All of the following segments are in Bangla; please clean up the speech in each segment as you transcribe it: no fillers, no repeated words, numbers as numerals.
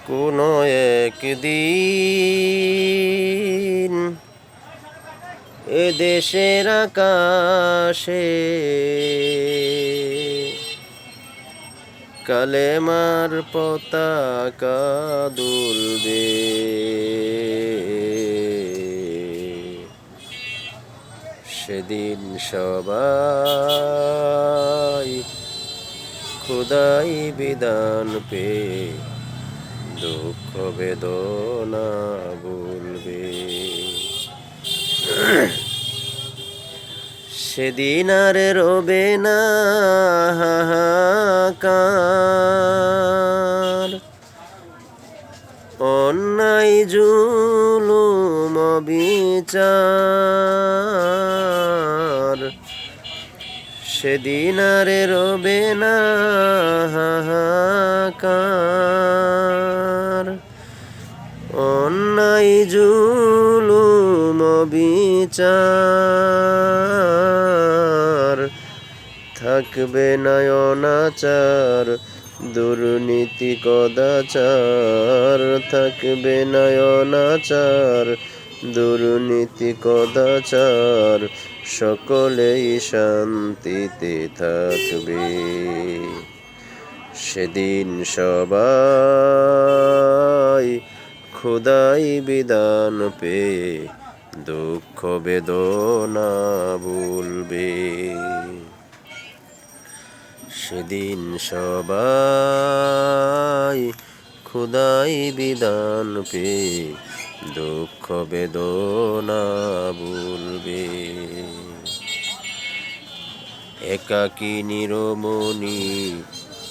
কোনো একদিন এ দেশের আকাশে কালেমার পতাকা দুলবে। সেদিন সবাই খোদাই বিধান পেয়ে দুঃখ বেদনা ভুলবে। সেদিন আর রবে না হাহাকার, অন্যায় জুলুম বিচার। সেদিন আর রবে না হাহাকার, অন্যায় জুলুম বিচার। থাকবে না অনাচার, দুর্নীতি কদাচার। থাকবে না অনাচার, দুর্নীতি কদাচার। সকলেই শান্তিতে থাকবে। সেদিন সবাই খোদাই বিধান পেয়ে দুঃখ বেদনা ভুলবে। সেদিন সবাই খোদাই বিধান পেয়ে দুঃখ বেদনা ভুলবে। একাকী নিরমণি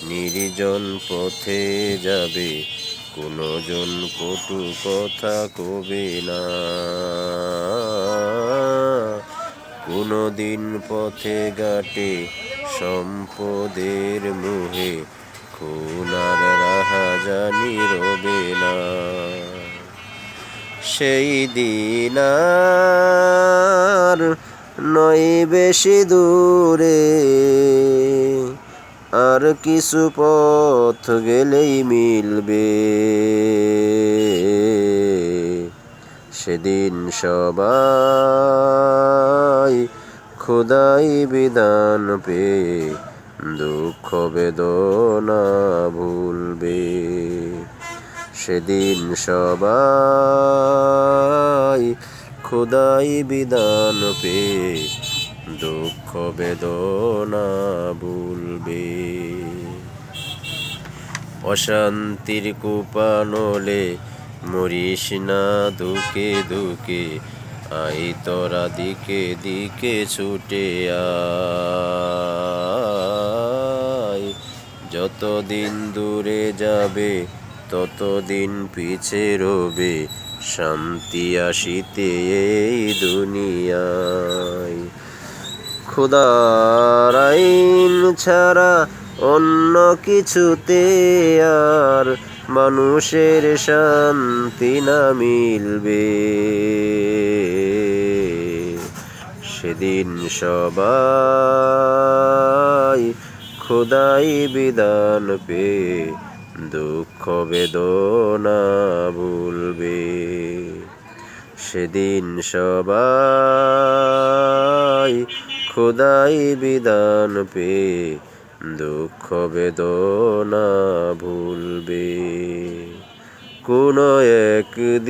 নির্জন পথে যাবে, কোনো জন কটু কথা কবে না। কোনো দিন পথে ঘাটে সম্পদের মোহে খুন আর রাহাজানি রবে না। সেই দিন আর নয় বেশি দূরে, আর কিছু পথ গেলেই মিলবে। সেদিন সবাই খোদাই বিধান পেয়ে দুঃখ বেদনা ভুলবে। সেদিন সবাই খোদাই বিধান পেয়ে দুঃখ বেদনা ভুলবে। অশান্তির কুপানলে মরিস না দুকে দুকে, আই তোরা দিকে দিকে ছুটে আয়। যতদিন দূরে যাবে ততদিন পিছে রবে, শান্তি আসিতে এই দুনিয়ায়। খোদার আইন ছাড়া অন্য কিছুতে আর মানুষের শান্তি না মিলবে। সেদিন সবাই খোদাই বিধান পেয়ে দুঃখ বেদনা ভুলবে। সেদিন সবাই খোদাই বিধান পেয়ে দুঃখ বেদনা ভুলবে। কোনো একদিন